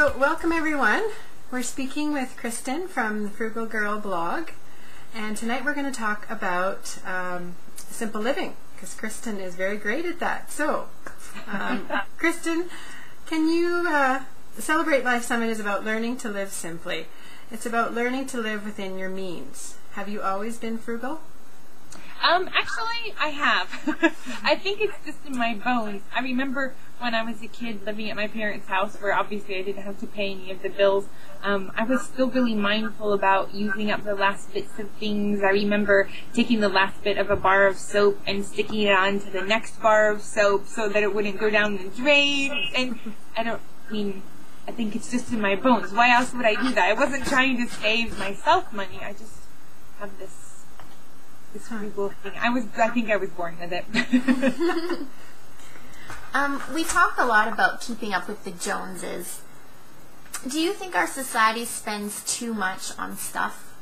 So welcome everyone. We're speaking with Kristen from the Frugal Girl blog, and tonight we're going to talk about simple living, because Kristen is very great at that. So, Kristen, can you Celebrate Life Summit is about learning to live simply. It's about learning to live within your means. Have you always been frugal? Actually, I have. I think it's just in my bones. I remember when I was a kid living at my parents' house, where obviously I didn't have to pay any of the bills. I was still really mindful about using up the last bits of things. I remember taking the last bit of a bar of soap and sticking it on to the next bar of soap so that it wouldn't go down the drain. And I think it's just in my bones. Why else would I do that? I wasn't trying to save myself money. I just have this frugal thing. I think I was born with it. We talk a lot about keeping up with the Joneses. Do you think our society spends too much on stuff?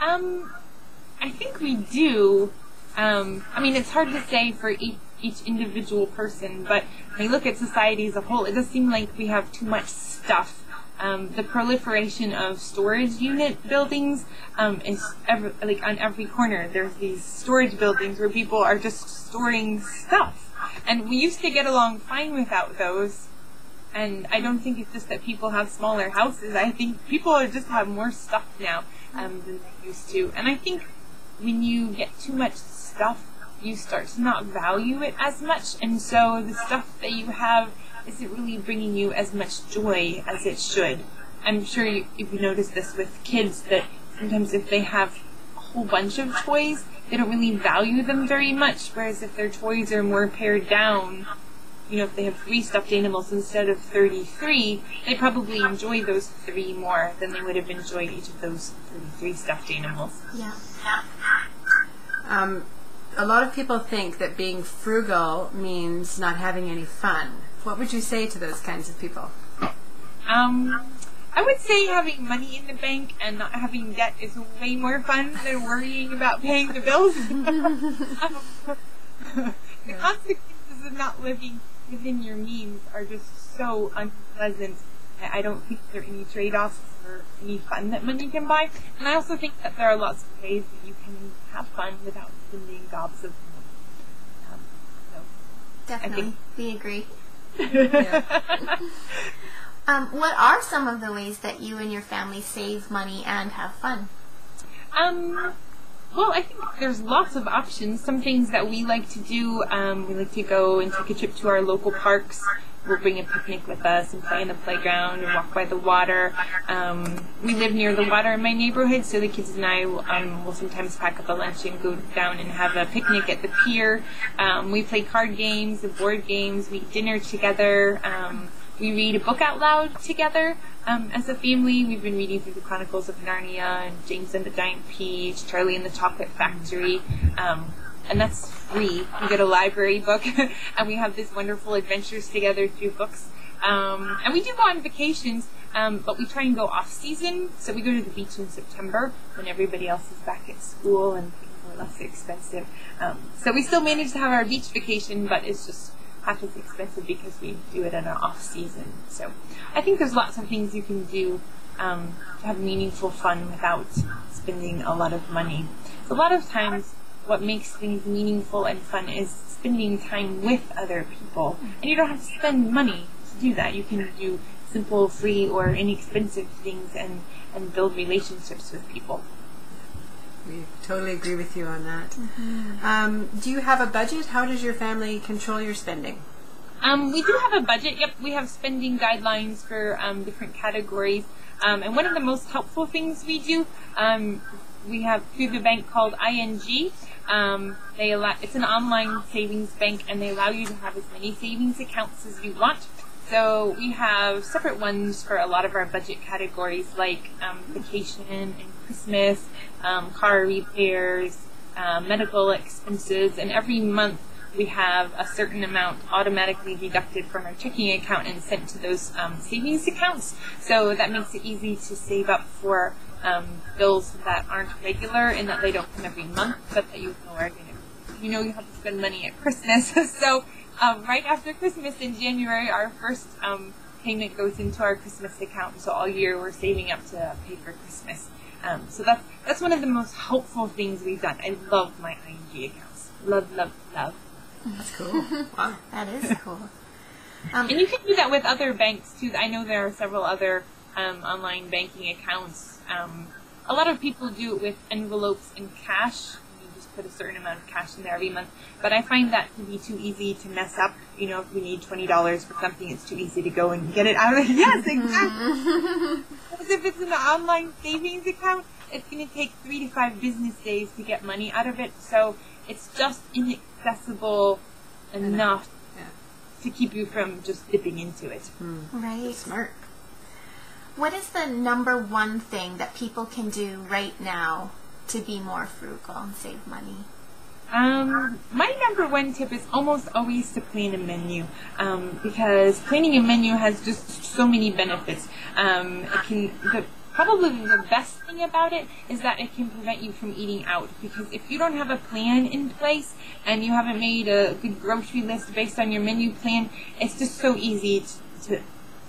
I think we do. It's hard to say for each individual person, but when you look at society as a whole, it does seem like we have too much stuff. The proliferation of storage unit buildings is on every corner. There's these storage buildings where people are just storing stuff. And we used to get along fine without those. And I don't think it's just that people have smaller houses. I think people just have more stuff now than they used to. And I think when you get too much stuff, you start to not value it as much. And so the stuff that you have isn't really bringing you as much joy as it should. I'm sure you've noticed this with kids, that sometimes if they have a whole bunch of toys, they don't really value them very much, whereas if their toys are more pared down, if they have 3 stuffed animals instead of 33, they probably enjoy those 3 more than they would have enjoyed each of those 33 stuffed animals. Yeah. A lot of people think that being frugal means not having any fun. What would you say to those kinds of people? I would say having money in the bank and not having debt is way more fun than worrying about paying the bills. The consequences of not living within your means are just so unpleasant. I don't think there are any trade-offs or any fun that money can buy. And I also think that there are lots of ways that you can have fun without spending gobs of money. Definitely. We agree. Yeah. What are some of the ways that you and your family save money and have fun? Well, I think there's lots of options. Some things that we like to do, we like to go and take a trip to our local parks. We'll bring a picnic with us and play in the playground and walk by the water. We live near the water in my neighborhood, so the kids and I will sometimes pack up a lunch and go down and have a picnic at the pier. We play card games and board games. We eat dinner together. We read a book out loud together. As a family, we've been reading through the Chronicles of Narnia and James and the Giant Peach, Charlie and the Chocolate Factory. And that's free. We get a library book, and we have these wonderful adventures together through books. And we do go on vacations, but we try and go off-season. So we go to the beach in September when everybody else is back at school and things are less expensive. So we still manage to have our beach vacation, but it's just half as expensive because we do it in our off-season. So I think there's lots of things you can do to have meaningful fun without spending a lot of money. So a lot of times, what makes things meaningful and fun is spending time with other people. And you don't have to spend money to do that. You can do simple, free, or inexpensive things and build relationships with people. We totally agree with you on that. Mm-hmm. Do you have a budget? How does your family control your spending? We do have a budget. Yep, we have spending guidelines for different categories. And one of the most helpful things we do, we have through the bank called ING. It's an online savings bank, and they allow you to have as many savings accounts as you want. So we have separate ones for a lot of our budget categories, like vacation and Christmas, car repairs, medical expenses, and every month we have a certain amount automatically deducted from our checking account and sent to those savings accounts. So that makes it easy to save up for bills that aren't regular and that they don't come every month, but that you know are going to, you have to spend money at Christmas. So right after Christmas in January, our first payment goes into our Christmas account, so all year we're saving up to pay for Christmas. So that's one of the most helpful things we've done. I love my ING accounts. Love, love, love. That's cool. Wow. That is cool. And you can do that with other banks too. I know there are several other online banking accounts. A lot of people do it with envelopes and cash. You just put a certain amount of cash in there every month. But I find that to be too easy to mess up. You know, if you need $20 for something, it's too easy to go and get it out of it. Yes, exactly. Because if it's an online savings account, it's going to take 3 to 5 business days to get money out of it. So it's just inaccessible enough to keep you from just dipping into it. Right. Smart. What is the number one thing that people can do right now to be more frugal and save money? My number one tip is almost always to plan a menu, because planning a menu has just so many benefits. Probably the best thing about it is that it can prevent you from eating out, because if you don't have a plan in place and you haven't made a good grocery list based on your menu plan, it's just so easy to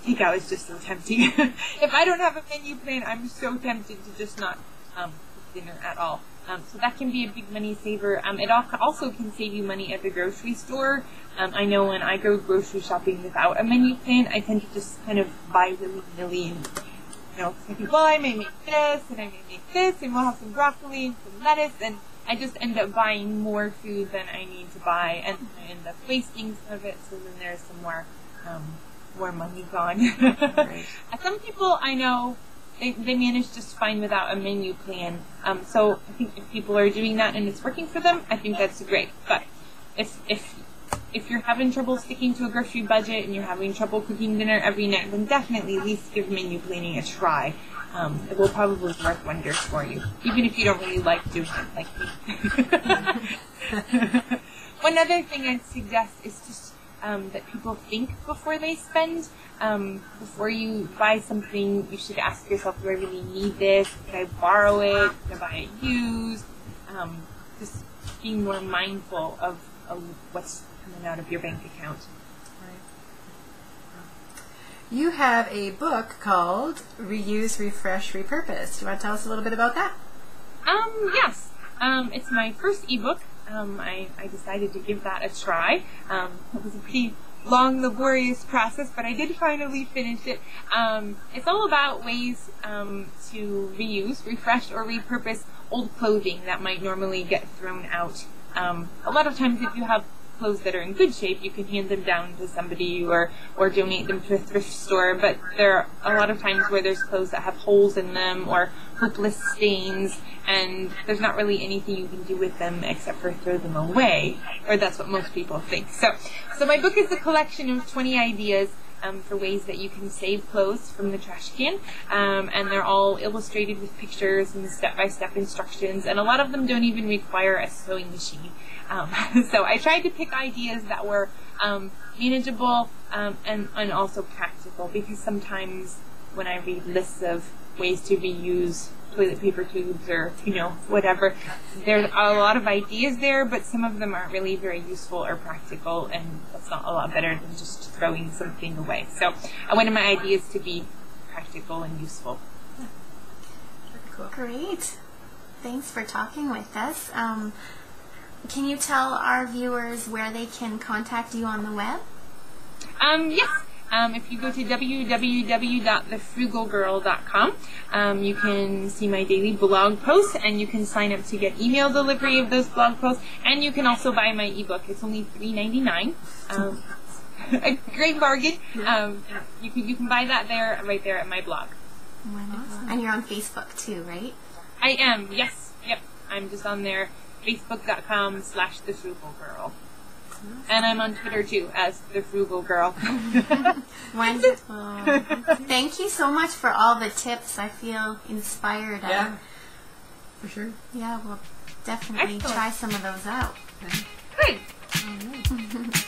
take out. It's just so tempting. If I don't have a menu plan, I'm so tempted to just not cook dinner at all. So that can be a big money saver. It also can save you money at the grocery store. I know when I go grocery shopping without a menu plan, I tend to just kind of buy willy-nilly and I think, well, I may make this, and I may make this, and we'll have some broccoli and some lettuce, and I just end up buying more food than I need to buy, and I end up wasting some of it, so then there's some more money gone. Right. Some people I know, they manage just fine without a menu plan, so I think if people are doing that and it's working for them, I think that's great. But if you're having trouble sticking to a grocery budget and you're having trouble cooking dinner every night, then definitely at least give menu planning a try. It will probably work wonders for you, even if you don't really like doing it like me. One other thing I'd suggest is just that people think before they spend. Before you buy something, you should ask yourself, do I really need this? Could I borrow it? Could I buy it used? Just being more mindful of what's coming out of your bank account. You have a book called Reuse, Refresh, Repurpose. Do you want to tell us a little bit about that? Yes. It's my first ebook. I decided to give that a try. It was a pretty long, laborious process, but I did finally finish it. It's all about ways to reuse, refresh, or repurpose old clothing that might normally get thrown out. A lot of times if you have clothes that are in good shape, you can hand them down to somebody or donate them to a thrift store, but there are a lot of times where there's clothes that have holes in them or hopeless stains, and there's not really anything you can do with them except for throw them away, or that's what most people think. So my book is a collection of 20 ideas for ways that you can save clothes from the trash can, and they're all illustrated with pictures and step-by-step instructions, and a lot of them don't even require a sewing machine. So I tried to pick ideas that were manageable and also practical, because sometimes when I read lists of ways to reuse toilet paper tubes or whatever, there's a lot of ideas there, but some of them aren't really very useful or practical, and that's not a lot better than just throwing something away. So I wanted my ideas to be practical and useful. Cool. Great. Thanks for talking with us. Can you tell our viewers where they can contact you on the web? Yes. If you go to www.thefrugalgirl.com, you can see my daily blog posts, and you can sign up to get email delivery of those blog posts, and you can also buy my ebook. It's only $3.99. A great bargain. You can buy that right there at my blog. Wonderful. Awesome. And you're on Facebook too, right? I am. Yes. Yep. I'm just on there. Facebook.com/thefrugalgirl. And I'm on Twitter too as the Frugal Girl. Wonderful. Thank you so much for all the tips. I feel inspired. Yeah, for sure. Yeah, we'll definitely try some of those out. Good. All right.